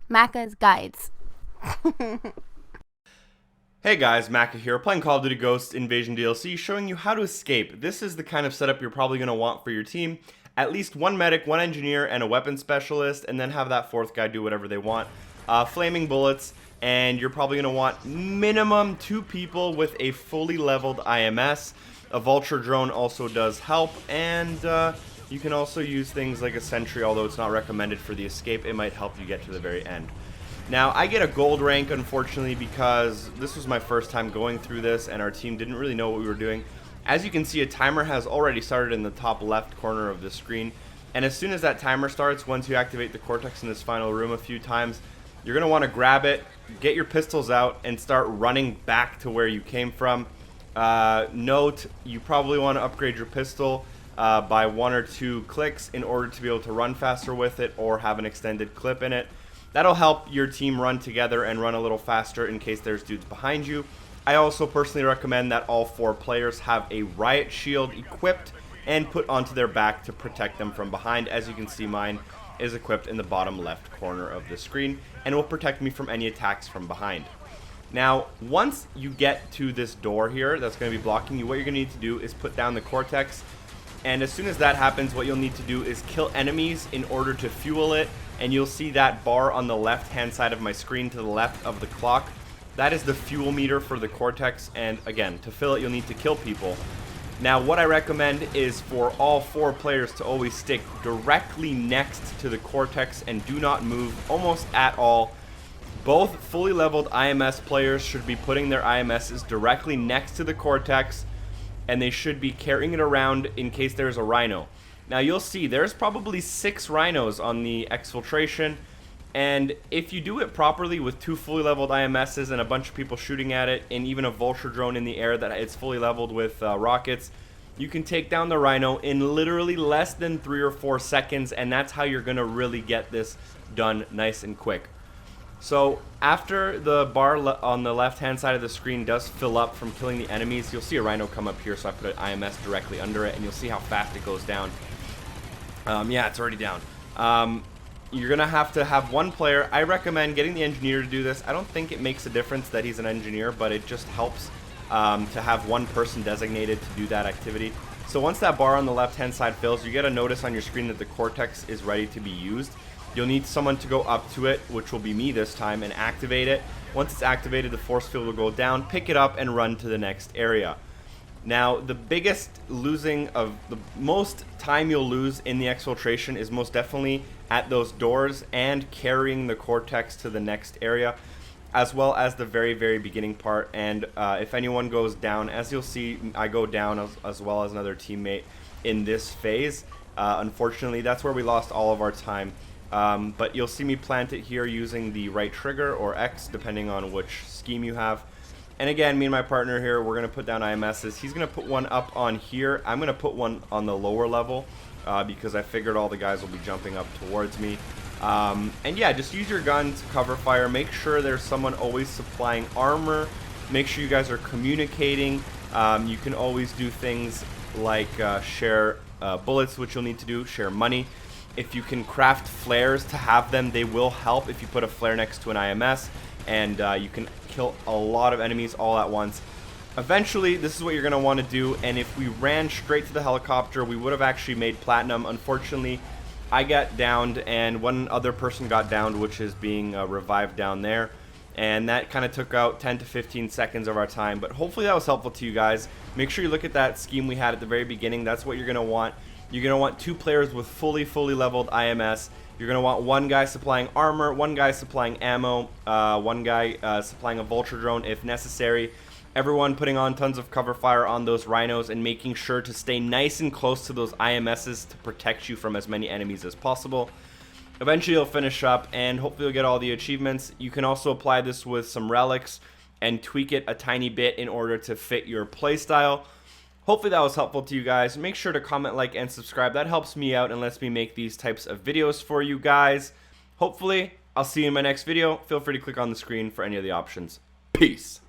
Macca's Guides. Hey guys, Macca here, playing Call of Duty Ghosts Invasion DLC, showing you how to escape. This is the kind of setup you're probably going to want for your team. At least one medic, one engineer, and a weapons specialist, and then have that fourth guy do whatever they want. Flaming bullets, and you're probably going to want minimum 2 people with a fully leveled IMS. A vulture drone also does help, and you can also use things like a sentry, although it's not recommended for the escape. It might help you get to the very end. Now, I get a gold rank, unfortunately, because this was my first time going through this, and our team didn't really know what we were doing. As you can see, a timer has already started in the top left corner of the screen, and as soon as that timer starts, once you activate the Cortex in this final room a few times, you're going to want to grab it, get your pistols out, and start running back to where you came from. Note, you probably want to upgrade your pistol by 1 or 2 clicks in order to be able to run faster with it or have an extended clip in it. That'll help your team run together and run a little faster in case there's dudes behind you. I also personally recommend that all 4 players have a riot shield equipped and put onto their back to protect them from behind. As you can see, mine is equipped in the bottom left corner of the screen and will protect me from any attacks from behind. Now, once you get to this door here that's going to be blocking you, what you're going to need to do is put down the Cortex. And as soon as that happens, what you'll need to do is kill enemies in order to fuel it. And you'll see that bar on the left-hand side of my screen to the left of the clock. That is the fuel meter for the Cortex. And again, to fill it, you'll need to kill people. Now, what I recommend is for all 4 players to always stick directly next to the Cortex and do not move almost at all. Both fully leveled IMS players should be putting their IMSs directly next to the Cortex, and they should be carrying it around in case there's a Rhino. Now you'll see there's probably 6 Rhinos on the exfiltration, and if you do it properly with 2 fully leveled IMSs and a bunch of people shooting at it, and even a vulture drone in the air that it's fully leveled with rockets, you can take down the Rhino in literally less than 3 or 4 seconds, and that's how you're gonna really get this done nice and quick. So after the bar on the left hand side of the screen does fill up from killing the enemies, you'll see a Rhino come up here, so I put an IMS directly under it, and you'll see how fast it goes down. Yeah, it's already down. You're gonna have to have 1 player. I recommend getting the engineer to do this. I don't think it makes a difference that he's an engineer, but it just helps to have 1 person designated to do that activity. So once that bar on the left hand side fills, you get a notice on your screen that the Cortex is ready to be used. You'll need someone to go up to it, which will be me this time, and activate it. Once it's activated, the force field will go down, pick it up, and run to the next area. Now, the most time you'll lose in the exfiltration is most definitely at those doors and carrying the Cortex to the next area, as well as the very, very beginning part. And if anyone goes down, as you'll see, I go down as well as another teammate in this phase. Unfortunately, that's where we lost all of our time. But you'll see me plant it here using the right trigger or X, depending on which scheme you have. And again, me and my partner here, we're going to put down IMSs. He's going to put one up on here. I'm going to put one on the lower level because I figured all the guys will be jumping up towards me. And yeah, just use your gun to cover fire. Make sure there's someone always supplying armor. Make sure you guys are communicating. You can always do things like share bullets, which you'll need to do, share money. If you can craft flares to have them, they will help if you put a flare next to an IMS, and you can kill a lot of enemies all at once. Eventually, this is what you're going to want to do, and if we ran straight to the helicopter, we would have actually made platinum. Unfortunately, I got downed, and one other person got downed, which is being revived down there, and that kind of took out 10 to 15 seconds of our time, but hopefully that was helpful to you guys. Make sure you look at that scheme we had at the very beginning. That's what you're going to want. You're going to want 2 players with fully leveled IMS. You're going to want 1 guy supplying armor, 1 guy supplying ammo, 1 guy supplying a vulture drone if necessary. Everyone putting on tons of cover fire on those Rhinos and making sure to stay nice and close to those IMSs to protect you from as many enemies as possible. Eventually you'll finish up and hopefully you'll get all the achievements. You can also apply this with some relics and tweak it a tiny bit in order to fit your playstyle. Hopefully that was helpful to you guys. Make sure to comment, like, and subscribe. That helps me out and lets me make these types of videos for you guys. Hopefully, I'll see you in my next video. Feel free to click on the screen for any of the options. Peace.